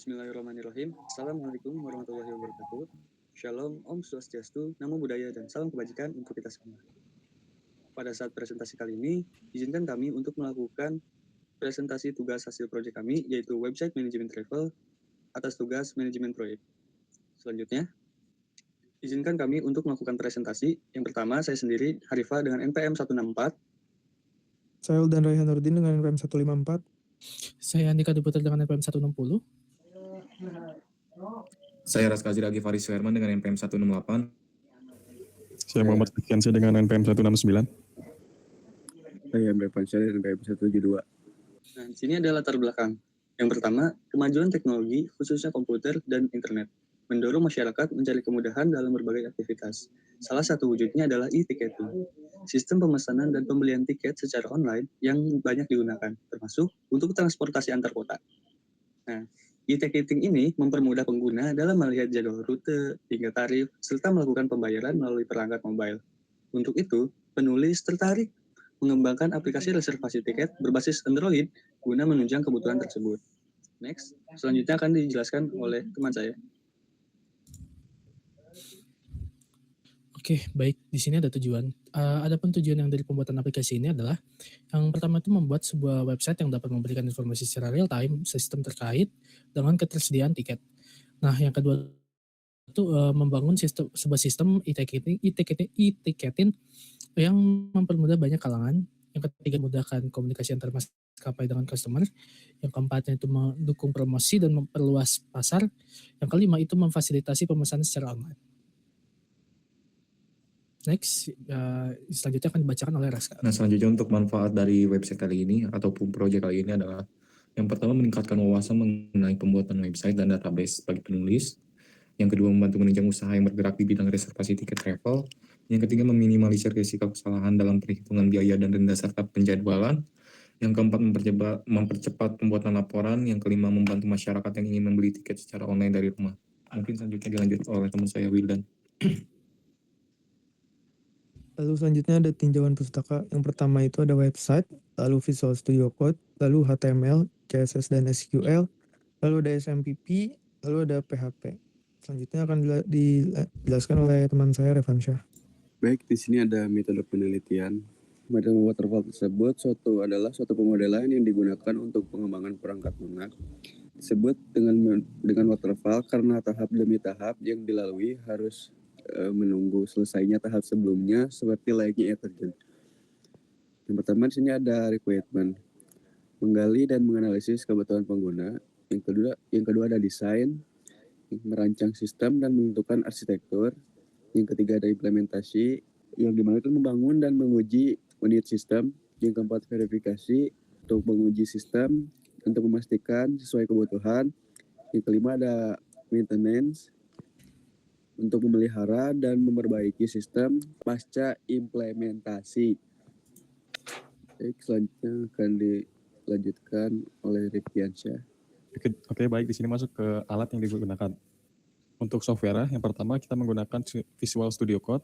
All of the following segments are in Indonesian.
Bismillahirrahmanirrahim. Assalamualaikum warahmatullahi wabarakatuh. Shalom, Om Swastiastu, Namo Buddhaya, dan salam kebajikan untuk kita semua. Pada saat presentasi kali ini, izinkan kami untuk melakukan presentasi tugas hasil proyek kami, yaitu website manajemen travel atas tugas manajemen proyek. Selanjutnya, izinkan kami untuk melakukan presentasi. Yang pertama, saya sendiri, Harifa dengan NPM 164. Saya Uldan Raihan Nurdin dengan NPM 154. Saya Andika Diputra dengan NPM 160. Saya Raska Aziragi Faris Suherman dengan NPM 168. Saya Muhammad Fikiansyah dengan NPM 169. Saya Emre Pansyah dengan NPM 172. Nah, di sini ada latar belakang. Yang pertama, kemajuan teknologi, khususnya komputer dan internet, mendorong masyarakat mencari kemudahan dalam berbagai aktivitas. Salah satu wujudnya adalah e-ticketing, sistem pemesanan dan pembelian tiket secara online yang banyak digunakan, termasuk untuk transportasi antar kota. Nah, e-ticketing ini mempermudah pengguna dalam melihat jadwal rute hingga tarif, serta melakukan pembayaran melalui perangkat mobile. Untuk itu, penulis tertarik mengembangkan aplikasi reservasi tiket berbasis Android guna menunjang kebutuhan tersebut. Next, selanjutnya akan dijelaskan oleh teman saya. Oke, baik. Di sini ada tujuan. Adapun tujuan yang dari pembuatan aplikasi ini adalah yang pertama itu membuat sebuah website yang dapat memberikan informasi secara real time sistem terkait dengan ketersediaan tiket. Nah, yang kedua itu membangun sebuah sistem e-ticketing yang mempermudah banyak kalangan. Yang ketiga, memudahkan komunikasi antar maskapai dengan customer. Yang keempatnya itu mendukung promosi dan memperluas pasar. Yang kelima itu memfasilitasi pemesanan secara online. Next, selanjutnya akan dibacakan oleh Raska. Nah, selanjutnya untuk manfaat dari website kali ini ataupun proyek kali ini adalah yang pertama meningkatkan wawasan mengenai pembuatan website dan database bagi penulis. Yang kedua membantu menunjang usaha yang bergerak di bidang reservasi tiket travel. Yang ketiga meminimalisir risiko kesalahan dalam perhitungan biaya dan denda serta penjadwalan. Yang keempat mempercepat pembuatan laporan. Yang kelima membantu masyarakat yang ingin membeli tiket secara online dari rumah. Mungkin selanjutnya dilanjut oleh teman saya Wildan. Lalu selanjutnya ada tinjauan pustaka. Yang pertama itu ada website, lalu Visual Studio Code, lalu HTML, CSS dan SQL, lalu ada SMPP, lalu ada PHP. Selanjutnya akan dijelaskan oleh teman saya Revansyah. Baik, di sini ada metode penelitian. Metode waterfall tersebut adalah suatu pemodelan yang digunakan untuk pengembangan perangkat lunak. Disebut dengan waterfall karena tahap demi tahap yang dilalui harus menunggu selesainya tahap sebelumnya seperti layaknya terjun. Yang pertama di sini ada requirement, menggali dan menganalisis kebutuhan pengguna. Yang kedua ada desain, merancang sistem dan menentukan arsitektur. Yang ketiga ada implementasi, yang dimana itu membangun dan menguji unit sistem. Yang keempat verifikasi untuk menguji sistem untuk memastikan sesuai kebutuhan. Yang kelima ada maintenance untuk memelihara dan memperbaiki sistem pasca implementasi. Baik, selanjutnya akan dilanjutkan oleh Rifkiansyah. Oke, baik, di sini masuk ke alat yang digunakan. Untuk software, yang pertama kita menggunakan Visual Studio Code,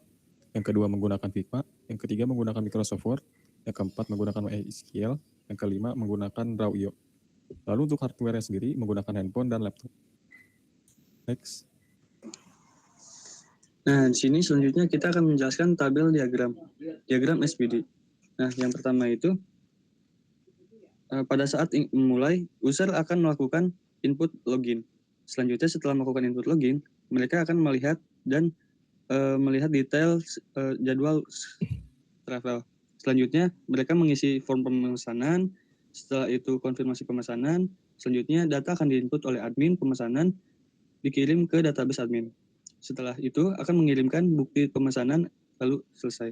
yang kedua menggunakan Figma, yang ketiga menggunakan Microsoft Word, yang keempat menggunakan MySQL, yang kelima menggunakan Draw.io. Lalu untuk hardware sendiri menggunakan handphone dan laptop. Next. Nah, di sini selanjutnya kita akan menjelaskan tabel diagram SPD. Nah, yang pertama itu pada saat memulai, user akan melakukan input login. Selanjutnya setelah melakukan input login, mereka akan melihat detail jadwal travel. Selanjutnya mereka mengisi form pemesanan. Setelah itu konfirmasi pemesanan. Selanjutnya data akan diinput oleh admin pemesanan, dikirim ke database admin. Setelah itu akan mengirimkan bukti pemesanan lalu selesai.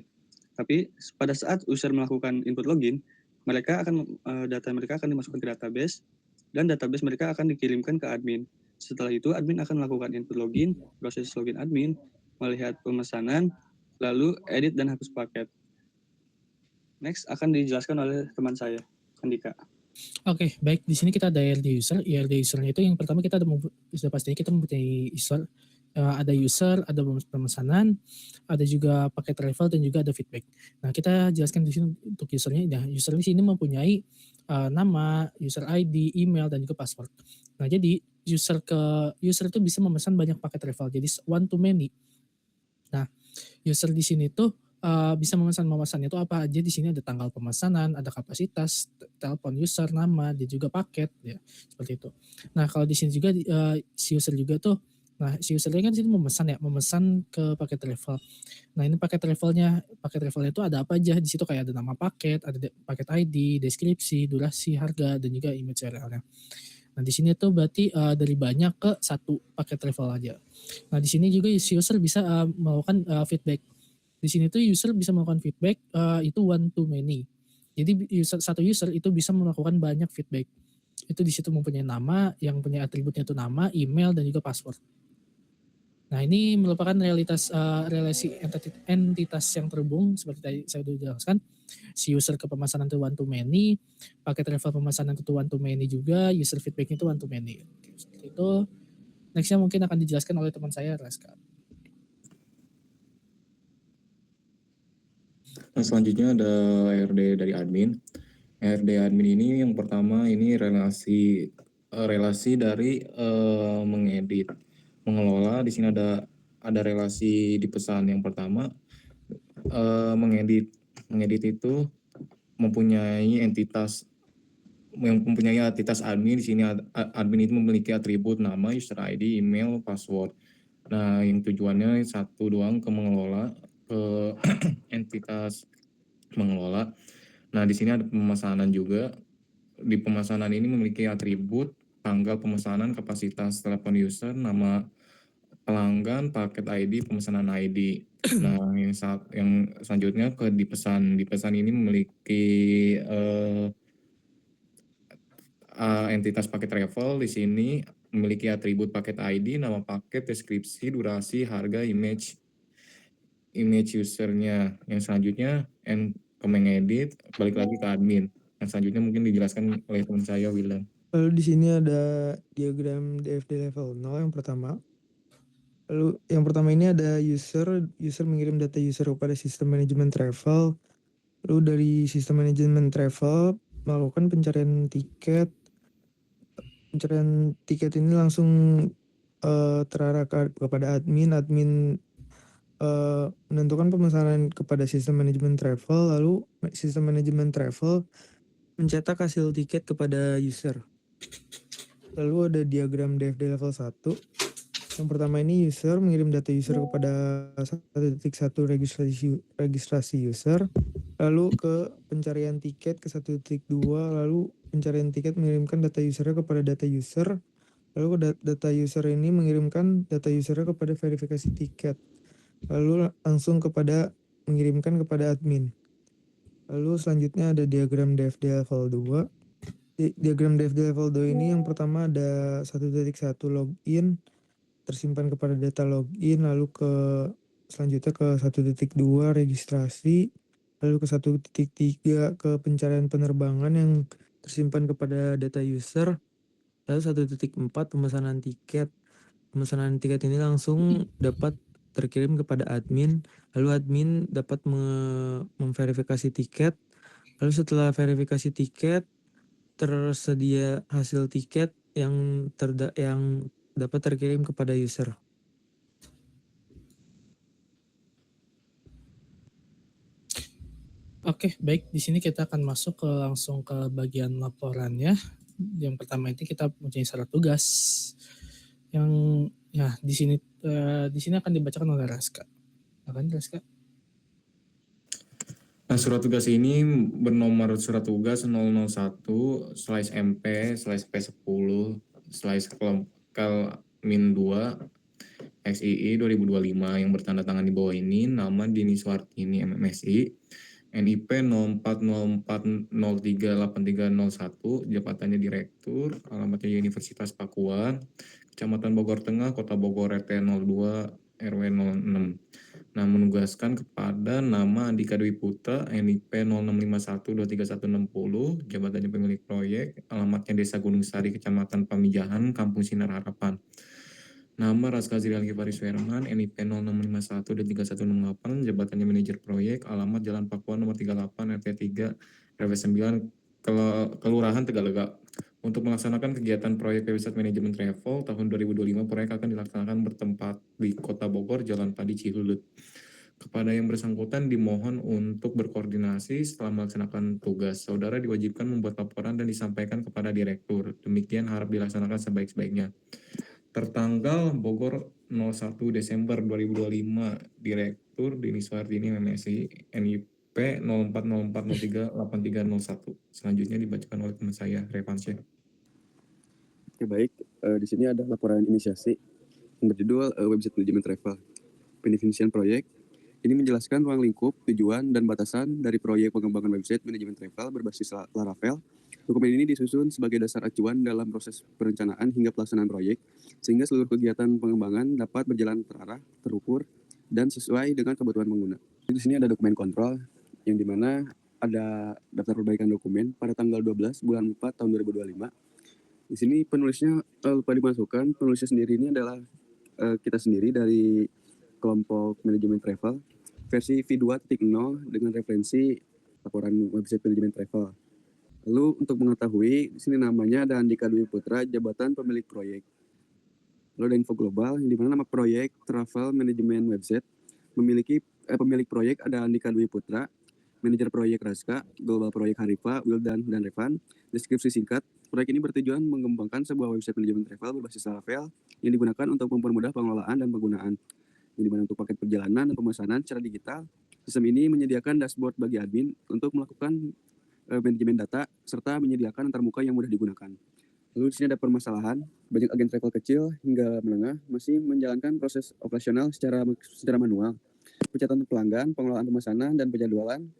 Tapi pada saat user melakukan input login, data mereka akan dimasukkan ke database dan database mereka akan dikirimkan ke admin. Setelah itu admin akan melakukan input login, proses login admin, melihat pemesanan, lalu edit dan hapus paket. Next akan dijelaskan oleh teman saya, Andika. Oke, baik. Di sini kita ada IRD user. IRD usernya itu yang pertama kita sudah pastinya kita mempunyai user. Ada user, ada pemesanan, ada juga paket travel dan juga ada feedback. Nah, kita jelaskan di sini untuk usernya. Nah, user di sini mempunyai nama, user ID, email dan juga password. Nah, jadi user itu bisa memesan banyak paket travel, jadi one to many. Nah, user di sini tuh bisa memesan itu apa aja. Di sini ada tanggal pemesanan, ada kapasitas, telepon user, nama, dan juga paket, ya seperti itu. Nah, kalau di sini juga si user juga tuh, nah si user ini kan di sini memesan ke paket travel. Nah, ini paket travelnya itu ada apa aja di situ, kayak ada nama paket, ada paket ID, deskripsi, durasi, harga, dan juga image URL-nya. Nah, di sini tuh berarti dari banyak ke satu paket travel aja. Nah, di sini juga si user bisa melakukan feedback. Di sini tuh user bisa melakukan feedback itu one to many. Jadi satu user itu bisa melakukan banyak feedback. Itu di situ mempunyai nama, yang punya atributnya itu nama, email, dan juga password. Nah, ini merupakan relasi entitas yang terhubung seperti tadi saya sudah jelaskan. Si user ke pemesanan itu one to many, paket travel pemesanan itu one to many juga, user feedback itu one to many. Seperti itu. Nextnya mungkin akan dijelaskan oleh teman saya, Raska. Nah, selanjutnya ada RD dari admin. RD admin ini yang pertama ini relasi dari mengedit, mengelola. Di sini ada relasi di pesan. Yang pertama mengedit itu mempunyai entitas admin. Di sini admin itu memiliki atribut nama, user ID, email, password. Nah, yang tujuannya satu doang, ke mengelola, ke entitas mengelola. Nah, di sini ada pemesanan juga. Di pemesanan ini memiliki atribut tanggal pemesanan, kapasitas telepon user, nama pelanggan, paket ID, pemesanan ID. Nah, yang selanjutnya ke di pesan. Di pesan ini memiliki entitas paket travel. Di sini memiliki atribut paket ID, nama paket, deskripsi, durasi, harga, image usernya. Yang selanjutnya ke mengedit, balik lagi ke admin. Yang selanjutnya mungkin dijelaskan oleh teman saya, William. Lalu di sini ada diagram DFD level 0 yang pertama. Lalu yang pertama ini ada user mengirim data user kepada sistem manajemen travel. Lalu dari sistem manajemen travel melakukan pencarian tiket. Pencarian tiket ini langsung terarah kepada admin menentukan pemesanan kepada sistem manajemen travel, lalu sistem manajemen travel mencetak hasil tiket kepada user. Lalu ada diagram DFD level 1. Yang pertama ini user mengirim data user kepada 1.1 registrasi user, lalu ke pencarian tiket ke 1.2, lalu pencarian tiket mengirimkan data usernya kepada data user, lalu data user ini mengirimkan data usernya kepada verifikasi tiket, lalu langsung mengirimkan kepada admin. Lalu selanjutnya ada diagram DFD level 2. Diagram DFD level 2 ini yang pertama ada 1.1 login, tersimpan kepada data login, lalu selanjutnya ke 1.2 registrasi, lalu ke 1.3 ke pencarian penerbangan yang tersimpan kepada data user, lalu 1.4 pemesanan tiket. Pemesanan tiket ini langsung dapat terkirim kepada admin, lalu admin dapat memverifikasi tiket, lalu setelah verifikasi tiket tersedia hasil tiket yang dapat terkirim kepada user. Oke, baik. Di sini kita akan masuk langsung ke bagian laporannya. Yang pertama itu kita mempunyai syarat tugas. Yang ya di sini akan dibacakan oleh Raska. Akan Raska. Nah, surat tugas ini bernomor surat tugas 001/P10/K-2 XII 2025 yang bertanda tangan di bawah ini. Nama Dini Suartini MMSI, NIP 0404038301, jabatannya direktur, alamatnya Universitas Pakuan, Kecamatan Bogor Tengah, Kota Bogor, RT 02 RW 06. Nah, menugaskan kepada nama Andika Dwi Putra, NIP 0651231160, jabatannya pemilik proyek, alamatnya Desa Gunung Sari, Kecamatan Pamijahan, Kampung Sinar Harapan. Nama Raska Zirial Gifaris Werman, NIP 0651231168, jabatannya manajer proyek, alamat Jalan Pakuan nomor 38 RT 3 RW 9 Kelurahan Tegalega. Untuk melaksanakan kegiatan proyek website manajemen travel tahun 2025, proyek akan dilaksanakan bertempat di Kota Bogor, Jalan Padi, Cihulut. Kepada yang bersangkutan dimohon untuk berkoordinasi setelah melaksanakan tugas. Saudara diwajibkan membuat laporan dan disampaikan kepada direktur. Demikian harap dilaksanakan sebaik-baiknya. Tertanggal Bogor 01 Desember 2025, Direktur Dini Suhartini MSI, NIP 0404038301. Selanjutnya dibacakan oleh teman saya, Revansyah. Oke, baik. Di sini ada laporan inisiasi yang berjudul website manajemen travel. Pendefinisian proyek. Ini menjelaskan ruang lingkup, tujuan, dan batasan dari proyek pengembangan website manajemen travel berbasis Laravel. Dokumen ini disusun sebagai dasar acuan dalam proses perencanaan hingga pelaksanaan proyek, sehingga seluruh kegiatan pengembangan dapat berjalan terarah, terukur, dan sesuai dengan kebutuhan pengguna. Di sini ada dokumen kontrol, yang dimana ada daftar perbaikan dokumen pada tanggal 12 bulan 4 tahun 2025. Di sini penulisnya lupa dimasukkan. Penulisnya sendiri ini adalah kita sendiri dari kelompok manajemen travel versi V2.0 dengan referensi laporan website manajemen travel. Lalu untuk mengetahui, di sini namanya ada Andika Dwi Putra, jabatan pemilik proyek. Lalu ada info global, di mana nama proyek Travel Management Website memiliki pemilik proyek ada Andika Dwi Putra, manajer proyek Raska, global proyek Harifa, Wildan, dan Revan. Deskripsi singkat, proyek ini bertujuan mengembangkan sebuah website manajemen travel berbasis Laravel yang digunakan untuk mempermudah pengelolaan dan penggunaan. Yang dimana untuk paket perjalanan dan pemesanan secara digital, sistem ini menyediakan dashboard bagi admin untuk melakukan manajemen data serta menyediakan antarmuka yang mudah digunakan. Lalu di sini ada permasalahan, banyak agen travel kecil hingga menengah masih menjalankan proses operasional secara manual. Pencatatan pelanggan, pengelolaan pemesanan, dan penjadwalan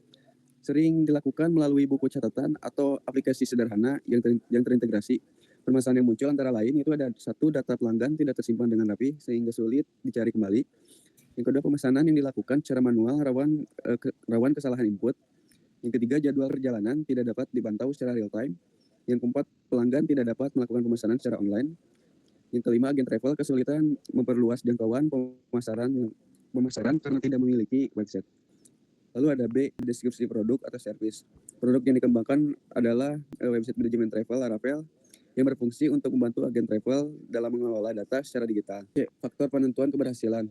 sering dilakukan melalui buku catatan atau aplikasi sederhana yang terintegrasi. Permasalahan yang muncul antara lain itu ada satu, data pelanggan tidak tersimpan dengan rapi sehingga sulit dicari kembali. Yang kedua, pemesanan yang dilakukan secara manual rawan kesalahan input. Yang ketiga, jadwal perjalanan tidak dapat dipantau secara real time. Yang keempat, pelanggan tidak dapat melakukan pemesanan secara online. Yang kelima, agen travel kesulitan memperluas jangkauan pemasaran karena tidak memiliki website. Lalu ada B, deskripsi produk atau service. Produk yang dikembangkan adalah website manajemen travel Laravel yang berfungsi untuk membantu agen travel dalam mengelola data secara digital. C, faktor penentuan keberhasilan.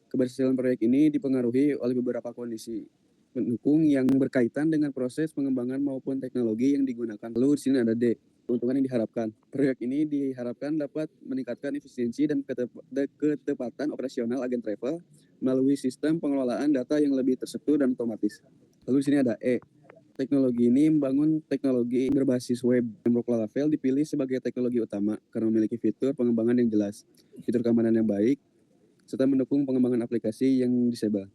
Keberhasilan proyek ini dipengaruhi oleh beberapa kondisi pendukung yang berkaitan dengan proses pengembangan maupun teknologi yang digunakan. Lalu di sini ada D, keuntungan yang diharapkan. Proyek ini diharapkan dapat meningkatkan efisiensi dan ketepatan operasional agen travel melalui sistem pengelolaan data yang lebih terstruktur dan otomatis. Lalu di sini ada E, teknologi ini membangun teknologi berbasis web. Framework Laravel dipilih sebagai teknologi utama karena memiliki fitur pengembangan yang jelas, fitur keamanan yang baik, serta mendukung pengembangan aplikasi yang disable.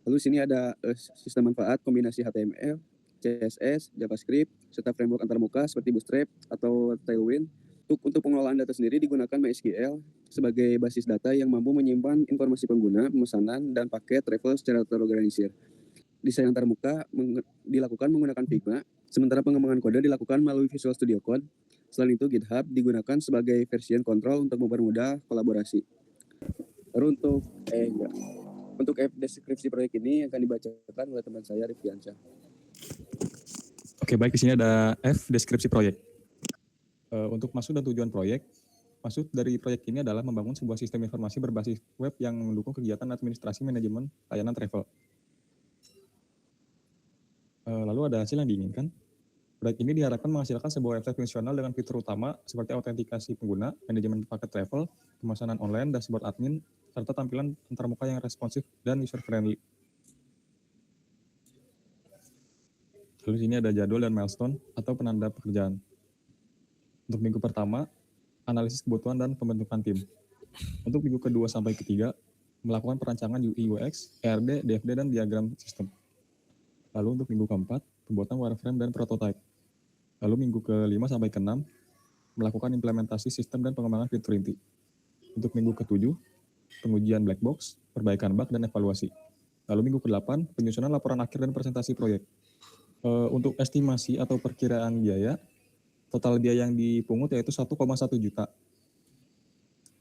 Lalu sini ada sistem manfaat kombinasi HTML, CSS, JavaScript, serta framework antarmuka seperti Bootstrap atau Tailwind. Untuk pengelolaan data sendiri digunakan MySQL sebagai basis data yang mampu menyimpan informasi pengguna, pemesanan, dan paket travel secara terorganisir. Desain antarmuka dilakukan menggunakan Figma, sementara pengembangan kode dilakukan melalui Visual Studio Code. Selain itu, GitHub digunakan sebagai version control untuk mempermudah kolaborasi. Lalu untuk deskripsi proyek ini akan dibacakan oleh teman saya, Rifdiansyah. Oke, baik. Di sini ada F, deskripsi proyek. Untuk maksud dan tujuan proyek, maksud dari proyek ini adalah membangun sebuah sistem informasi berbasis web yang mendukung kegiatan administrasi manajemen layanan travel. Lalu ada hasil yang diinginkan. Proyek ini diharapkan menghasilkan sebuah website fungsional dengan fitur utama seperti autentikasi pengguna, manajemen paket travel, pemesanan online, dashboard admin, serta tampilan antarmuka yang responsif dan user-friendly. Lalu sini ada jadwal dan milestone atau penanda pekerjaan. Untuk minggu pertama, analisis kebutuhan dan pembentukan tim. Untuk minggu kedua sampai ketiga, melakukan perancangan UI UX, ERD, DFD, dan diagram sistem. Lalu untuk minggu keempat, pembuatan wireframe dan prototype. Lalu minggu ke-5 sampai ke-6, melakukan implementasi sistem dan pengembangan fitur inti. Untuk minggu ke-7, pengujian black box, perbaikan bug, dan evaluasi. Lalu minggu ke-8, penyusunan laporan akhir dan presentasi proyek. Untuk estimasi atau perkiraan biaya, total biaya yang dipungut yaitu 1,1 juta.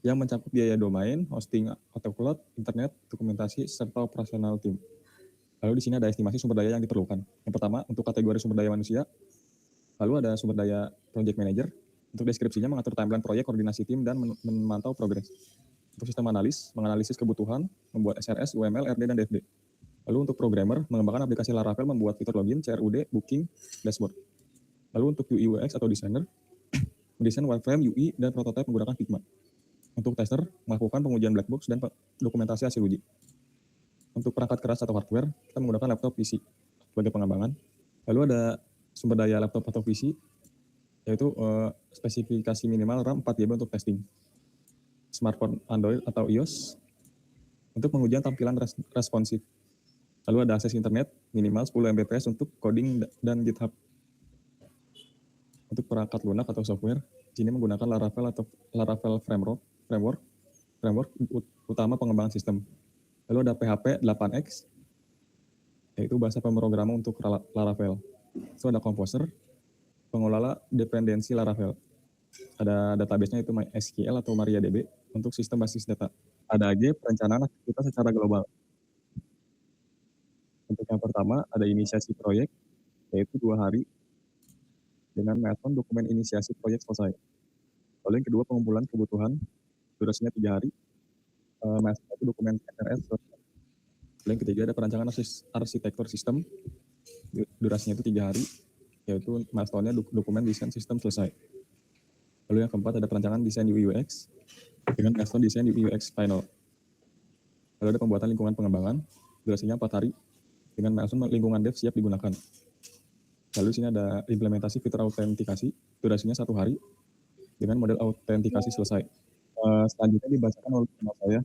Yang mencakup biaya domain, hosting autocloud, internet, dokumentasi, serta operasional tim. Lalu di sini ada estimasi sumber daya yang diperlukan. Yang pertama, untuk kategori sumber daya manusia, lalu ada sumber daya project manager, Untuk deskripsinya mengatur timeline proyek, koordinasi tim, dan memantau progres. Untuk sistem menganalisis kebutuhan, membuat SRS, UML, RD, dan DFD. Lalu untuk programmer, mengembangkan aplikasi Laravel, membuat fitur login, CRUD, booking, dashboard. Lalu untuk UI UX atau designer, mendesain wireframe, UI, dan prototype menggunakan Figma. Untuk tester, melakukan pengujian black box dan dokumentasi hasil uji. Untuk perangkat keras atau hardware, kita menggunakan laptop PC sebagai pengembangan. Lalu ada sumber daya laptop atau PC, yaitu spesifikasi minimal RAM 4 GB untuk testing. Smartphone Android atau iOS untuk pengujian tampilan responsif. Lalu ada akses internet minimal 10 Mbps untuk coding dan GitHub. Untuk perangkat lunak atau software, di sini menggunakan Laravel framework utama pengembangan sistem. Lalu ada PHP 8X, yaitu bahasa pemrograman untuk Laravel. So ada Composer, pengelola dependensi Laravel. Ada database-nya itu MySQL atau MariaDB untuk sistem basis data. Ada AG, perencanaan aktivitas secara global. Untuk yang pertama, ada inisiasi proyek, yaitu 2 hari, dengan milestone dokumen inisiasi proyek selesai. Lalu yang kedua, pengumpulan kebutuhan, durasinya 3 hari, milestone itu dokumen SRS selesai. Lalu yang ketiga, ada perancangan arsitektur sistem, durasinya itu 3 hari, yaitu milestone-nya dokumen desain sistem selesai. Lalu yang keempat, ada perancangan desain UI UX, dengan milestone desain UI UX final. Lalu ada pembuatan lingkungan pengembangan, durasinya 4 hari, dengan milestone lingkungan dev siap digunakan. Lalu di sini ada implementasi fitur autentikasi, durasinya 1 hari, dengan model autentikasi selesai. Selanjutnya dibacakan oleh teman saya.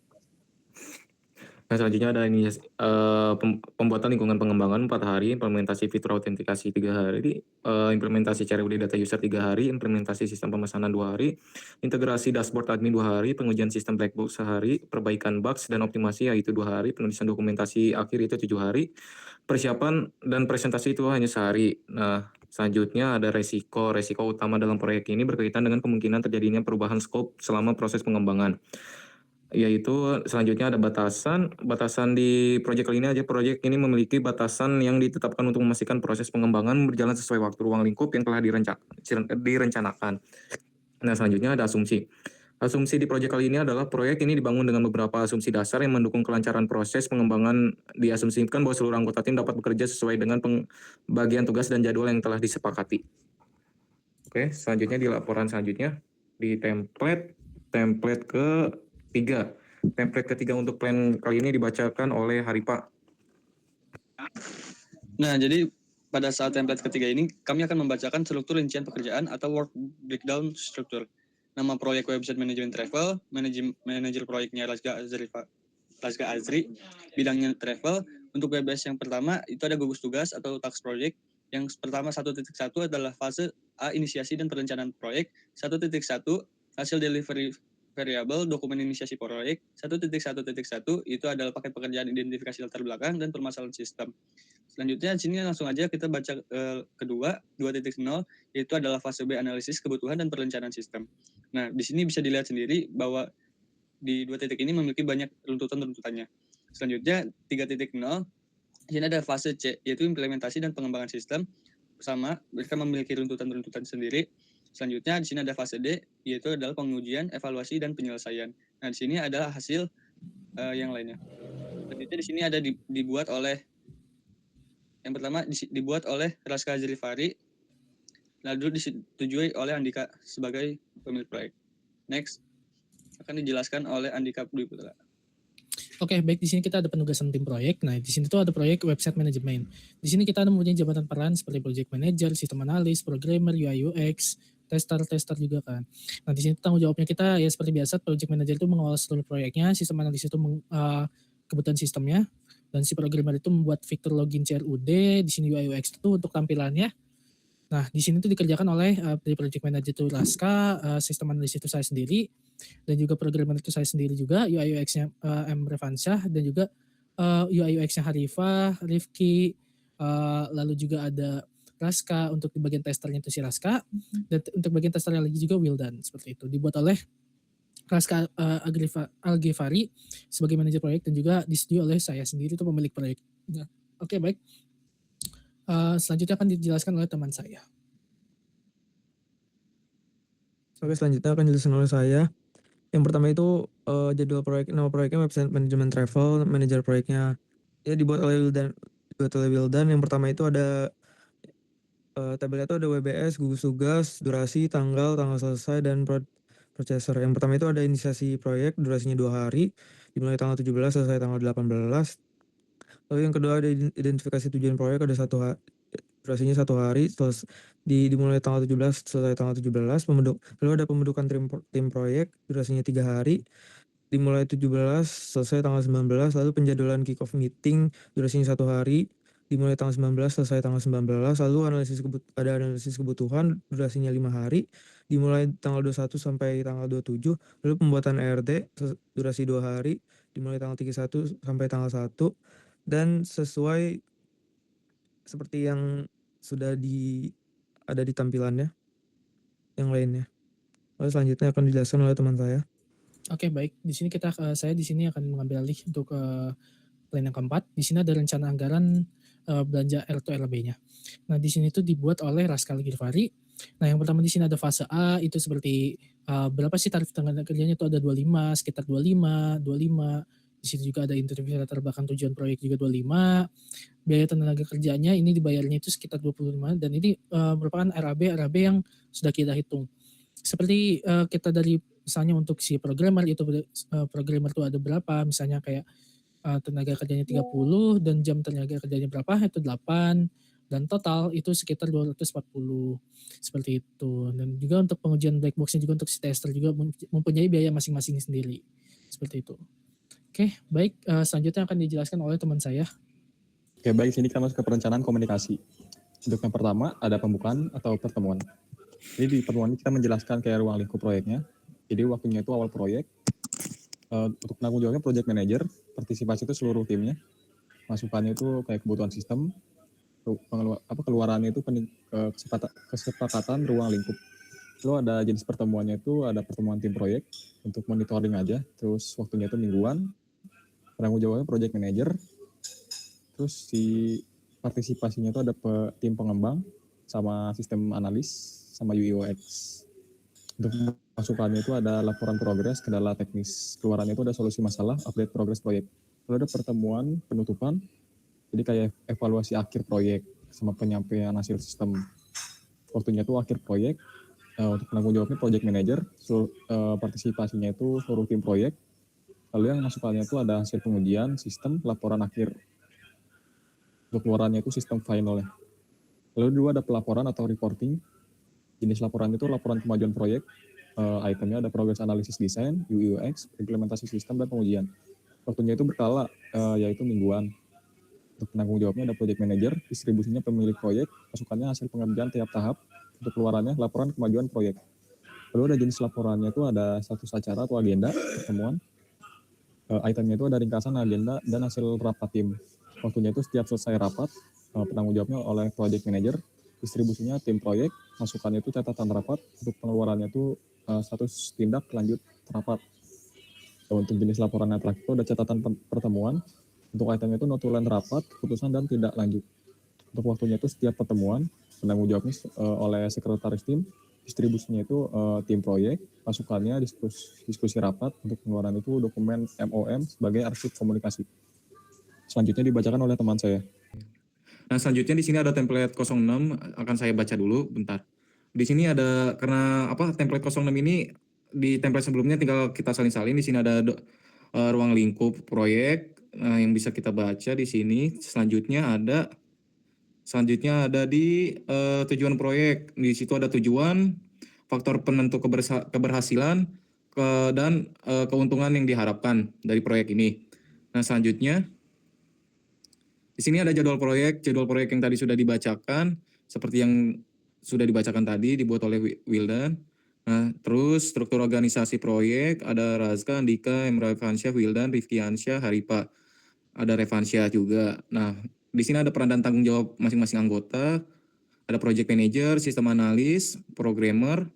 Nah, selanjutnya ada ini pembuatan lingkungan pengembangan 4 hari, implementasi fitur autentikasi 3 hari, implementasi CRUD data user 3 hari, implementasi sistem pemesanan 2 hari, integrasi dashboard admin 2 hari, pengujian sistem black box sehari, perbaikan bugs dan optimasi yaitu 2 hari, penulisan dokumentasi akhir itu 7 hari, persiapan dan presentasi itu hanya sehari. Nah, selanjutnya ada resiko utama dalam proyek ini berkaitan dengan kemungkinan terjadinya perubahan scope selama proses pengembangan. Yaitu selanjutnya ada batasan di proyek kali ini aja. Proyek ini memiliki batasan yang ditetapkan untuk memastikan proses pengembangan berjalan sesuai waktu ruang lingkup yang telah direncanakan. Nah, selanjutnya ada asumsi. Asumsi di proyek kali ini adalah proyek ini dibangun dengan beberapa asumsi dasar yang mendukung kelancaran proses pengembangan. Diasumsikan bahwa seluruh anggota tim dapat bekerja sesuai dengan pembagian tugas dan jadwal yang telah disepakati. Oke, selanjutnya di laporan selanjutnya di template ketiga. Template ketiga untuk plan kali ini dibacakan oleh Haripa. Nah, jadi pada saat template ketiga ini, kami akan membacakan struktur rincian pekerjaan atau work breakdown struktur. Nama proyek website manajemen travel, manajer proyeknya Lazga Azri, bidangnya travel. Untuk WBS yang pertama, itu ada gugus tugas atau task project. Yang pertama 1.1 adalah fase A, inisiasi dan perencanaan proyek. 1.1, hasil delivery variable, dokumen inisiasi proyek. 1.1.1 itu adalah paket pekerjaan identifikasi latar belakang dan permasalahan sistem. Selanjutnya di sini langsung aja kita baca kedua 2.0, yaitu adalah fase B, analisis kebutuhan dan perencanaan sistem. Nah, di sini bisa dilihat sendiri bahwa di 2 titik ini memiliki banyak runtutannya. Selanjutnya 3.0, di sini ada fase C, yaitu implementasi dan pengembangan sistem. Sama, mereka memiliki runtutan sendiri. Selanjutnya di sini ada fase D, yaitu adalah pengujian, evaluasi, dan penyelesaian. Nah, di sini adalah hasil yang lainnya. Selanjutnya di sini ada dibuat oleh, yang pertama dibuat oleh Raska Azrifari, lalu disetujui oleh Andika sebagai pemilik proyek. Next, akan dijelaskan oleh Andika Dwi Putra. Oke, baik, di sini kita ada penugasan tim proyek. Nah, di sini tuh ada proyek website manajemen. Di sini kita ada mempunyai jabatan peran seperti project manager, sistem analis, programmer, UI UX, tester juga kan. Nah, di sini tanggung jawabnya kita ya seperti biasa, project manager itu mengawal seluruh proyeknya, sistem analis itu kebutuhan sistemnya, dan si programmer itu membuat fitur login CRUD. Di sini UI UX itu untuk tampilannya. Nah, di sini tuh dikerjakan oleh dari project manager itu Raska, sistem analis itu saya sendiri, dan juga programmer itu saya sendiri juga, UI UX-nya M. Revansyah, dan juga UI UX-nya Harifah, Rifki, lalu juga ada Raska, untuk di bagian testernya itu si Raska, dan untuk bagian testernya lagi juga Wildan, seperti itu. Dibuat oleh Raska Algifari sebagai manajer proyek, dan juga disetujui oleh saya sendiri itu pemilik proyek. Ya. Oke, baik. Selanjutnya akan dijelaskan oleh teman saya. Oke, selanjutnya akan dijelaskan oleh saya. Yang pertama itu jadwal proyek, nama proyeknya website manajemen travel, manajer proyeknya ya dibuat oleh Wildan. Yang pertama itu ada tabelnya itu ada WBS, gugus tugas, durasi, tanggal selesai, dan processor. Yang pertama itu ada inisiasi proyek, durasinya 2 hari, dimulai tanggal 17, selesai tanggal 18. Lalu yang kedua ada identifikasi tujuan proyek, ada durasinya 1 hari, dimulai tanggal 17, selesai tanggal 17. Lalu ada pembentukan tim proyek, durasinya 3 hari, dimulai 17, selesai tanggal 19. Lalu penjadwalan kick off meeting, durasinya 1 hari, dimulai tanggal 19, selesai tanggal 19. Lalu ada analisis kebutuhan, durasinya 5 hari, dimulai tanggal 21 sampai tanggal 27. Lalu pembuatan ERT, durasi 2 hari, dimulai tanggal 31 sampai tanggal 1. Dan sesuai seperti yang sudah ada di tampilannya yang lainnya. Lalu selanjutnya akan dijelaskan oleh teman saya. Oke, baik. Di sini saya di sini akan mengambil alih untuk plan yang keempat. Di sini ada rencana anggaran belanja R2RB-nya. Nah, di sini tuh dibuat oleh Raskal Girvari. Nah, yang pertama di sini ada fase A, itu seperti berapa sih tarif tenaga kerjanya, itu ada 25, sekitar 25. Di sini juga ada interview latar belakang tujuan proyek juga 25. Biaya tenaga kerjanya ini dibayarnya itu sekitar 25, dan ini merupakan RAB yang sudah kita hitung. Seperti kita dari misalnya untuk si programmer itu programmer itu ada berapa, misalnya kayak tenaga kerjanya 30 dan jam tenaga kerjanya berapa, itu 8, dan total itu sekitar 240, seperti itu. Dan juga untuk pengujian black box-nya juga untuk si tester juga mempunyai biaya masing-masing sendiri, seperti itu. Oke, baik, selanjutnya akan dijelaskan oleh teman saya. Oke, baik, sini kita masuk ke perencanaan komunikasi. Untuk yang pertama ada pembukaan atau pertemuan. Jadi di pertemuan ini kita menjelaskan kayak ruang lingkup proyeknya. Jadi waktunya itu awal proyek. Untuk penanggung jawabnya project manager, partisipasi itu seluruh timnya. Masukannya itu kayak kebutuhan sistem, keluarannya itu kesepakatan ruang lingkup. Lalu ada jenis pertemuannya itu ada pertemuan tim proyek untuk monitoring aja, terus waktunya itu mingguan. Penanggung jawabnya project manager. Terus si partisipasinya itu ada tim pengembang sama sistem analis sama UI UX. Untuk masukannya itu ada laporan progres, kendala teknis. Keluarannya itu ada solusi masalah, update progres proyek. Lalu ada pertemuan penutupan, jadi kayak evaluasi akhir proyek sama penyampaian hasil sistem. Waktunya itu akhir proyek. Untuk penanggung jawabnya project manager, partisipasinya itu seluruh tim proyek. Lalu yang masukannya itu ada hasil pengujian, sistem, laporan akhir. Untuk keluarannya itu sistem final. Lalu dua ada pelaporan atau reporting. Jenis laporan itu laporan kemajuan proyek. Itemnya ada progress analisis desain, UI UX, implementasi sistem, dan pengujian. Waktunya itu berkala, yaitu mingguan. Untuk penanggung jawabnya ada project manager, distribusinya pemilik proyek, masukannya hasil pengerjaan tiap tahap. Untuk keluarannya laporan kemajuan proyek. Lalu ada jenis laporannya itu ada status acara atau agenda pertemuan. Itemnya itu ada ringkasan agenda dan hasil rapat tim. Waktunya itu setiap selesai rapat, penanggung jawabnya oleh project manager, distribusinya tim proyek, masukannya itu catatan rapat, untuk pengeluarannya itu status tindak lanjut rapat. Untuk jenis laporan yang terakhir itu ada catatan pertemuan, untuk itemnya itu notulen rapat, keputusan, dan tindak lanjut. Untuk waktunya itu setiap pertemuan, penanggung jawabnya oleh sekretaris tim, distribusinya itu tim proyek, masukannya diskusi rapat, untuk pengeluaran itu dokumen MOM sebagai arsip komunikasi. Selanjutnya dibacakan oleh teman saya. Nah, selanjutnya di sini ada template 06, akan saya baca dulu bentar. Di sini ada, karena template 06 ini di template sebelumnya tinggal kita salin-salin. Di sini ada ruang lingkup proyek yang bisa kita baca di sini. Selanjutnya ada di tujuan proyek. Di situ ada tujuan, faktor penentu keberhasilan, dan keuntungan yang diharapkan dari proyek ini. Nah, selanjutnya di sini ada jadwal proyek yang tadi sudah dibacakan, seperti yang sudah dibacakan tadi, dibuat oleh Wildan. Nah, terus struktur organisasi proyek, ada Razka, Andika, Emra Revansyah, Wildan, Rifki Ansyah, Haripa. Ada Revansyah juga. Nah, di sini ada peran dan tanggung jawab masing-masing anggota. Ada project manager, sistem analis, programmer.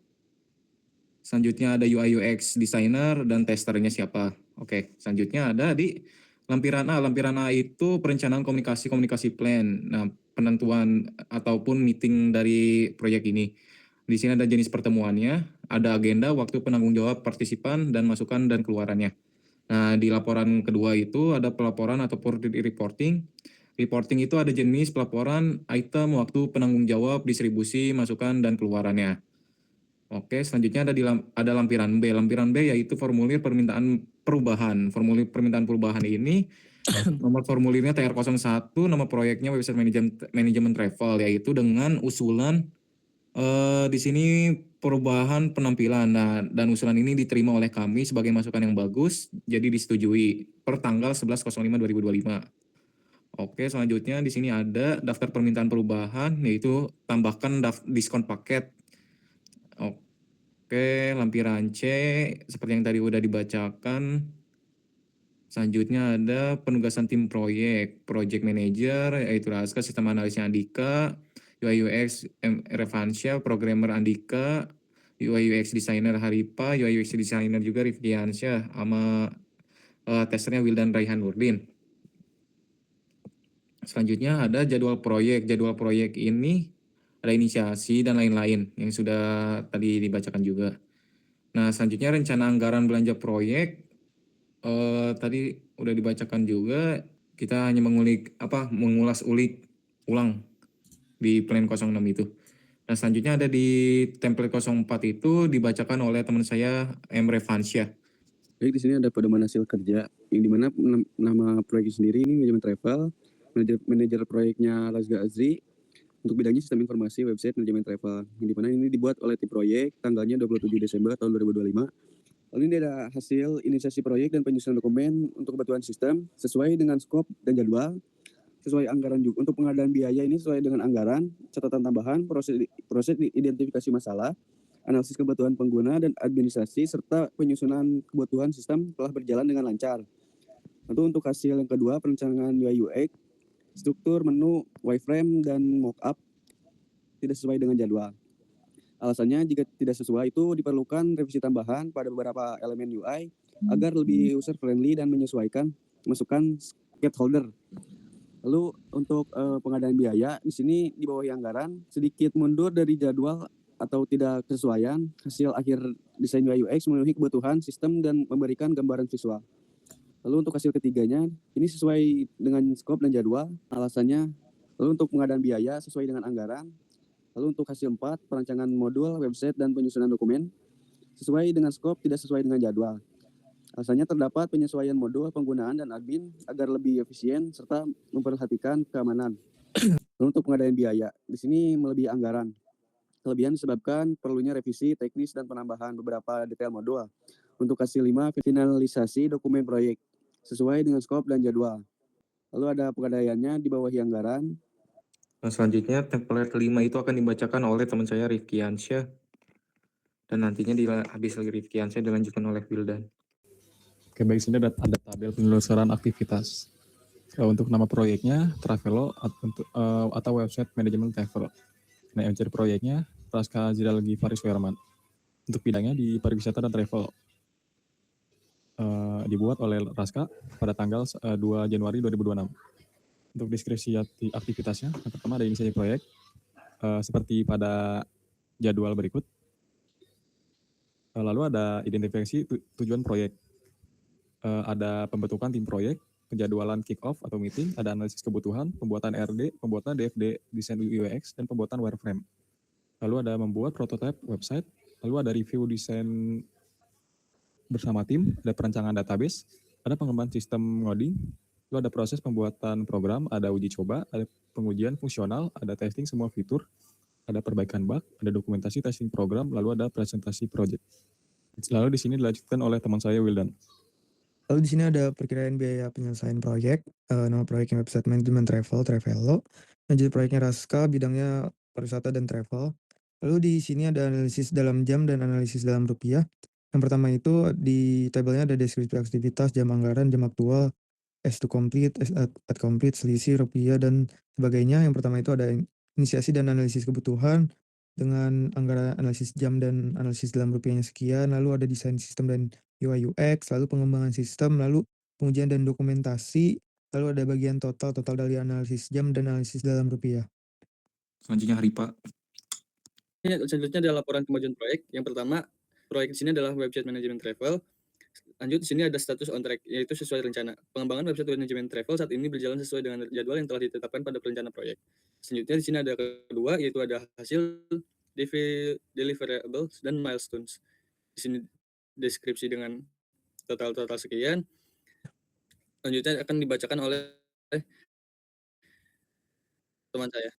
Selanjutnya ada UI UX designer, dan testernya siapa. Oke, selanjutnya ada di lampiran A. Lampiran A itu perencanaan komunikasi plan. Nah, penentuan ataupun meeting dari proyek ini. Di sini ada jenis pertemuannya, ada agenda, waktu, penanggung jawab partisipan, dan masukan dan keluarannya. Nah, di laporan kedua itu ada pelaporan atau reporting. Reporting itu ada jenis pelaporan, item, waktu, penanggung jawab, distribusi, masukan, dan keluarannya. Oke, selanjutnya ada lampiran B. Lampiran B yaitu formulir permintaan perubahan. Formulir permintaan perubahan ini nomor formulirnya TR01, nama proyeknya website manajemen travel, yaitu dengan usulan di sini perubahan penampilan. Nah, dan usulan ini diterima oleh kami sebagai masukan yang bagus, jadi disetujui per tanggal 11.05.2025. Oke, selanjutnya di sini ada daftar permintaan perubahan, yaitu tambahkan diskon paket. Oke, lampiran C seperti yang tadi udah dibacakan. Selanjutnya ada penugasan tim project manager, yaitu Raska, sistem analisnya Andika, UI UX Revansya, programmer Andika, UI UX designer Haripa, UI UX designer juga Rifki Ansyah, sama testernya Wildan Raihan Nurdin. Selanjutnya ada jadwal proyek. Jadwal proyek ini ada inisiasi dan lain-lain yang sudah tadi dibacakan juga. Nah, selanjutnya rencana anggaran belanja proyek. Tadi udah dibacakan juga, kita hanya mengulas ulang di plan 06 itu. Nah, selanjutnya ada di template 04 itu dibacakan oleh teman saya Emre Fansyah. Baik, di sini ada pedoman hasil kerja yang dimana nama proyek sendiri ini manajemen travel, manajer proyeknya Razga Azri, untuk bidangnya sistem informasi website manajemen travel, yang dimana ini dibuat oleh tim proyek, tanggalnya 27 Desember tahun 2025. Lalu ini ada hasil inisiasi proyek dan penyusunan dokumen untuk kebutuhan sistem sesuai dengan skop dan jadwal, sesuai anggaran juga. Untuk pengadaan biaya ini sesuai dengan anggaran, catatan tambahan, proses identifikasi masalah, analisis kebutuhan pengguna dan administrasi, serta penyusunan kebutuhan sistem telah berjalan dengan lancar. Tentu untuk hasil yang kedua, perencanaan UI UX, struktur menu, wireframe, dan mockup tidak sesuai dengan jadwal. Alasannya, jika tidak sesuai itu diperlukan revisi tambahan pada beberapa elemen UI agar lebih user friendly dan menyesuaikan masukan stakeholder. Lalu untuk pengadaan biaya, di sini di bawah anggaran sedikit mundur dari jadwal atau tidak kesesuaian, hasil akhir desain UI UX memenuhi kebutuhan sistem dan memberikan gambaran visual. Lalu untuk hasil ketiganya, ini sesuai dengan skop dan jadwal, alasannya. Lalu untuk pengadaan biaya sesuai dengan anggaran. Lalu untuk hasil 4, perancangan modul, website, dan penyusunan dokumen sesuai dengan skop, tidak sesuai dengan jadwal. Alasannya terdapat penyesuaian modul, penggunaan, dan admin agar lebih efisien serta memperhatikan keamanan. Lalu untuk pengadaan biaya, di sini melebihi anggaran. Kelebihan disebabkan perlunya revisi teknis dan penambahan beberapa detail modul. Untuk hasil 5, finalisasi dokumen proyek sesuai dengan skop dan jadwal. Lalu ada pegadaiannya di bawah anggaran. Nah, selanjutnya template 5 itu akan dibacakan oleh teman saya Rifki Ansyah, dan nantinya habis lagi Rifki Ansyah dilanjutkan oleh Wildan. Oke, baik, sini ada tabel penelusuran aktivitas. Untuk nama proyeknya Travelo atau website manajemen travel. Nah, yang jadi proyeknya Raska Azriel Gifaris Werman. Untuk bidangnya di pariwisata dan travel. Dibuat oleh Raska pada tanggal 2 Januari 2026. Untuk deskripsi aktivitasnya, yang pertama ada inisiasi proyek, seperti pada jadwal berikut. Lalu ada identifikasi tujuan proyek. Ada pembentukan tim proyek, penjadwalan kick-off atau meeting, ada analisis kebutuhan, pembuatan RD, pembuatan DFD, desain UX, dan pembuatan wireframe. Lalu ada membuat prototype website, lalu ada review desain bersama tim, ada perancangan database, ada pengembangan sistem ngoding, lalu ada proses pembuatan program, ada uji coba, ada pengujian fungsional, ada testing semua fitur, ada perbaikan bug, ada dokumentasi testing program, lalu ada presentasi project. Lalu di sini dilanjutkan oleh teman saya Wildan. Lalu di sini ada perkiraan biaya penyelesaian proyek, nama proyeknya website manajemen travel, Travelo. Jadi proyeknya Raska, bidangnya pariwisata dan travel. Lalu di sini ada analisis dalam jam dan analisis dalam rupiah. Yang pertama itu di tabelnya ada deskripsi aktivitas, jam anggaran, jam aktual, S to complete, S at complete, selisih, rupiah, dan sebagainya. Yang pertama itu ada inisiasi dan analisis kebutuhan dengan anggaran analisis jam dan analisis dalam rupiahnya sekian. Lalu ada desain sistem dan UI UX, lalu pengembangan sistem, lalu pengujian dan dokumentasi, lalu ada bagian total dari analisis jam dan analisis dalam rupiah. Selanjutnya Haripa. selanjutnya adalah laporan kemajuan proyek. Yang pertama, proyek di sini adalah website manajemen travel. Lanjut, di sini ada status on track, yaitu sesuai rencana. Pengembangan website manajemen travel saat ini berjalan sesuai dengan jadwal yang telah ditetapkan pada perencana proyek. Selanjutnya di sini ada kedua, yaitu ada hasil deliverables dan milestones. Di sini deskripsi dengan total sekian. Selanjutnya akan dibacakan oleh teman saya.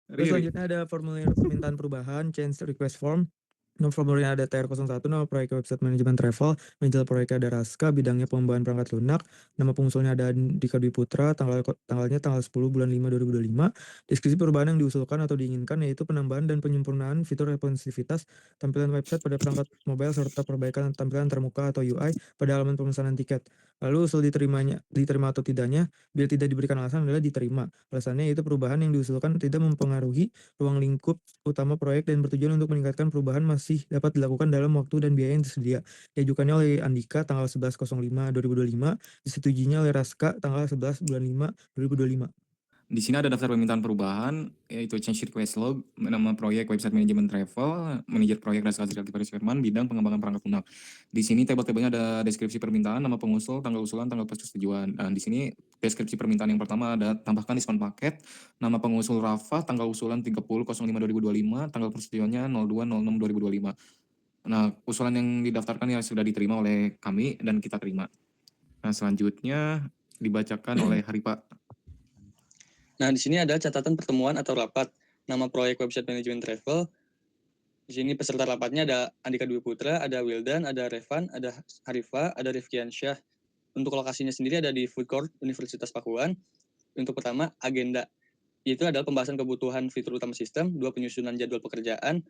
Terus selanjutnya ada formulir permintaan perubahan, change request form. Nomor formulirnya ada TR01, nama proyek website manajemen travel, manajer proyeknya ada Raska, bidangnya pengembangan perangkat lunak, nama pengusulnya ada Andika Dwi Putra, tanggalnya tanggal 10 bulan 5 2025. Deskripsi perubahan yang diusulkan atau diinginkan yaitu penambahan dan penyempurnaan fitur responsivitas tampilan website pada perangkat mobile serta perbaikan tampilan termuka atau UI pada halaman pemesanan tiket. Lalu usul diterima atau tidaknya, bila tidak diberikan alasan adalah diterima. Alasannya yaitu perubahan yang diusulkan tidak mempengaruhi ruang lingkup utama proyek dan bertujuan untuk meningkatkan perubahan masih dapat dilakukan dalam waktu dan biaya yang tersedia. Diajukannya oleh Andika tanggal 11.05.2025, disetujuinya oleh Raska tanggal 11 bulan 5 2025. Di sini ada daftar permintaan perubahan, yaitu change request log, nama proyek website manajemen travel, manajer proyek Raska Azriel Kifaris Firman, bidang pengembangan perangkat lunak. Di sini tabel-tabelnya ada deskripsi permintaan, nama pengusul, tanggal usulan, tanggal persetujuan. Dan di sini deskripsi permintaan yang pertama ada tambahkan diskon paket, nama pengusul Rafa, tanggal usulan 30.05.2025, tanggal persetujuannya 02.06.2025. Nah, usulan yang didaftarkan yang sudah diterima oleh kami dan kita terima. Nah, selanjutnya dibacakan oleh Haripa. Nah, di sini ada catatan pertemuan atau rapat. Nama proyek website manajemen travel. Di sini peserta rapatnya ada Andika Dwi Putra, ada Wildan, ada Revan, ada Harifa, ada Rifkiansyah. Untuk lokasinya sendiri ada di Food Court Universitas Pakuan. Untuk pertama, agenda. Itu adalah pembahasan kebutuhan fitur utama sistem, 2 penyusunan jadwal pekerjaan,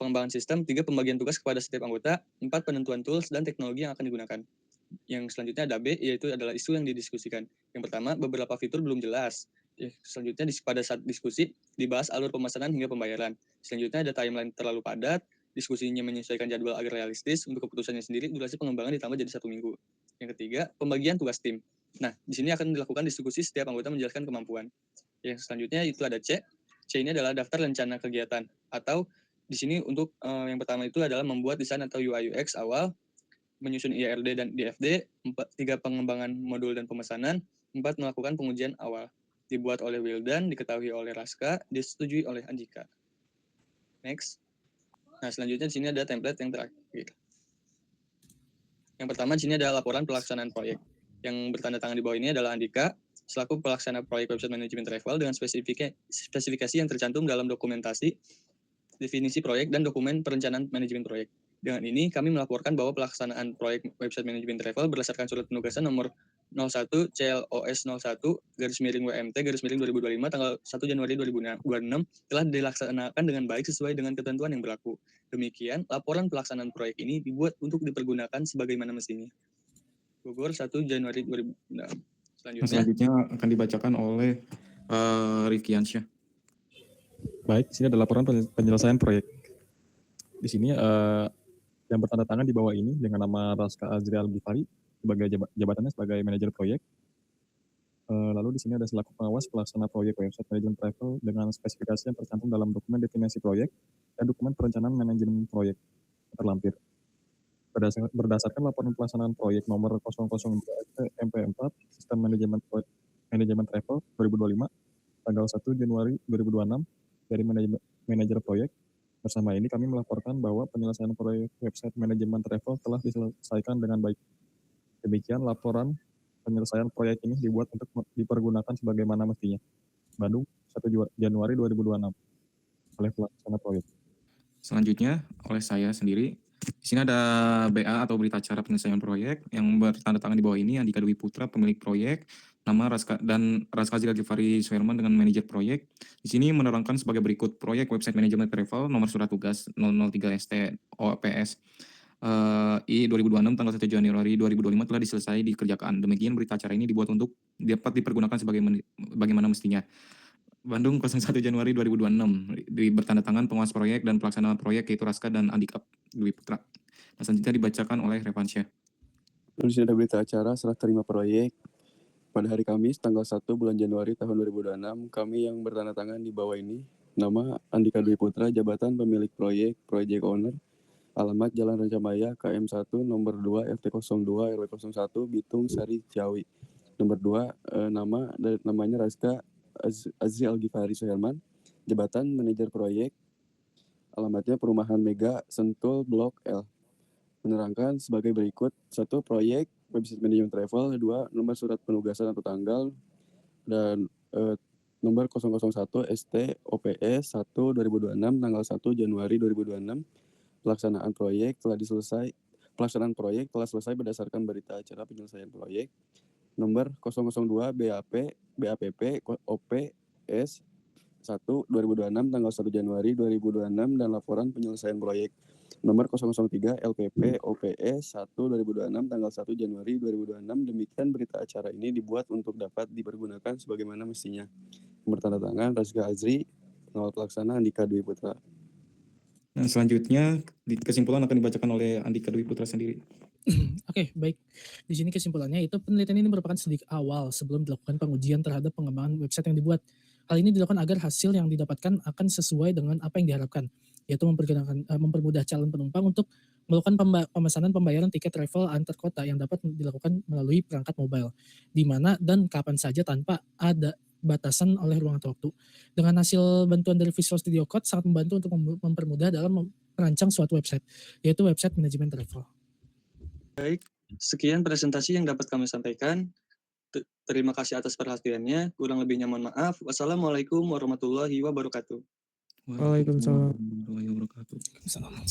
pengembangan sistem, 3 pembagian tugas kepada setiap anggota, 4 penentuan tools dan teknologi yang akan digunakan. Yang selanjutnya ada B, yaitu adalah isu yang didiskusikan. Yang pertama, beberapa fitur belum jelas. Selanjutnya pada saat diskusi dibahas alur pemesanan hingga pembayaran. Selanjutnya ada timeline terlalu padat, diskusinya menyesuaikan jadwal agar realistis. Untuk keputusannya sendiri, durasi pengembangan ditambah jadi 1 minggu. Yang ketiga, pembagian tugas tim. Nah, di sini akan dilakukan diskusi setiap anggota menjelaskan kemampuan. Yang selanjutnya itu ada C. C ini adalah daftar rencana kegiatan. Atau di sini untuk yang pertama itu adalah membuat desain atau UI UX awal, menyusun IRD dan DFD, 3 pengembangan modul dan pemesanan, 4 melakukan pengujian awal. Dibuat oleh Wildan, diketahui oleh Raska, disetujui oleh Andika. Next. Nah, selanjutnya di sini ada template yang terakhir. Yang pertama di sini ada laporan pelaksanaan proyek. Yang bertanda tangan di bawah ini adalah Andika, selaku pelaksana proyek website manajemen travel dengan spesifikasi yang tercantum dalam dokumentasi, definisi proyek, dan dokumen perencanaan manajemen proyek. Dengan ini, kami melaporkan bahwa pelaksanaan proyek website manajemen travel berdasarkan surat penugasan nomor 01 CLOS 01 _WMT _2025 tanggal 1 Januari 2026 telah dilaksanakan dengan baik sesuai dengan ketentuan yang berlaku. Demikian, laporan pelaksanaan proyek ini dibuat untuk dipergunakan sebagaimana mestinya. Bogor 1 Januari 2026. Selanjutnya akan dibacakan oleh Rifkiansyah. Baik, sini ada laporan penyelesaian proyek. Di sini yang bertanda tangan di bawah ini dengan nama Raska Azriel Gifari sebagai jabatannya sebagai manajer proyek. Lalu di sini ada selaku pengawas pelaksana proyek website manajemen travel dengan spesifikasi yang tercantum dalam dokumen definisi proyek dan dokumen perencanaan manajemen proyek terlampir. Berdasarkan laporan pelaksanaan proyek nomor 002 MP4 Sistem Manajemen Travel 2025 tanggal 1 Januari 2026 dari manajer proyek. Bersama ini kami melaporkan bahwa penyelesaian proyek website manajemen travel telah diselesaikan dengan baik. Demikian laporan penyelesaian proyek ini dibuat untuk dipergunakan sebagaimana mestinya. Bandung 1 Januari 2026 oleh pelaksana proyek. Selanjutnya oleh saya sendiri. Di sini ada BA atau berita acara penyelesaian proyek yang bertanda tangan di bawah ini Andika Dwi Putra pemilik proyek, nama Raska Azriel Gifari Suherman dengan manajer proyek. Di sini menerangkan sebagai berikut: proyek website manajemen travel nomor surat tugas 003 ST OPS I 2026 tanggal 1 Januari 2025 telah diselesai dikerjakan. Demikian berita acara ini dibuat untuk dapat dipergunakan bagaimana mestinya. Bandung 01 Januari 2026 bertanda tangan pengawas proyek dan pelaksana proyek yaitu Raska dan Andika Dwi Putra. Nah, selanjutnya dibacakan oleh Revansyah. Lalu di sini ada berita acara serah terima proyek. Pada hari Kamis tanggal 1 bulan Januari tahun 2026, kami yang bertanda tangan di bawah ini Nama Andika Dwi Putra, jabatan pemilik proyek, project owner, alamat Jalan Rancamaya, KM 1, nomor 2, RT 02, RW 01, Bitung, Sari, Ciawi. Nomor 2, namanya Raska Azri Al-Ghifari Suherman, jabatan manajer proyek, alamatnya Perumahan Mega, Sentul, Blok L. Menerangkan sebagai berikut: 1. Proyek website manajemen travel. 2. Nomor surat penugasan atau tanggal, dan nomor 001 ST OPS 1 2026 tanggal 1 Januari 2026. Pelaksanaan proyek telah selesai berdasarkan berita acara penyelesaian proyek nomor 002 BAPP OPS 1 2026 tanggal 1 Januari 2026 dan laporan penyelesaian proyek nomor 003 LPP OPS 1 2026 tanggal 1 Januari 2026. Demikian berita acara ini dibuat untuk dapat dipergunakan sebagaimana mestinya. Bertanda tangan Raska Azri, pengawal pelaksana Andika Dwi Putra. Nah, selanjutnya kesimpulan akan dibacakan oleh Andika Dwi Putra sendiri. Oke, baik. Di sini kesimpulannya itu penelitian ini merupakan studi awal sebelum dilakukan pengujian terhadap pengembangan website yang dibuat. Hal ini dilakukan agar hasil yang didapatkan akan sesuai dengan apa yang diharapkan, yaitu mempermudah calon penumpang untuk melakukan pemesanan pembayaran tiket travel antar kota yang dapat dilakukan melalui perangkat mobile, di mana dan kapan saja tanpa ada batasan oleh ruang atau waktu. Dengan hasil bantuan dari Visual Studio Code sangat membantu untuk mempermudah dalam merancang suatu website, yaitu website manajemen travel. Baik, sekian presentasi yang dapat kami sampaikan. Terima kasih atas perhatiannya. Kurang lebihnya mohon maaf. Wassalamualaikum warahmatullahi wabarakatuh. Waalaikumsalam. Warahmatullahi wabarakatuh. Salam.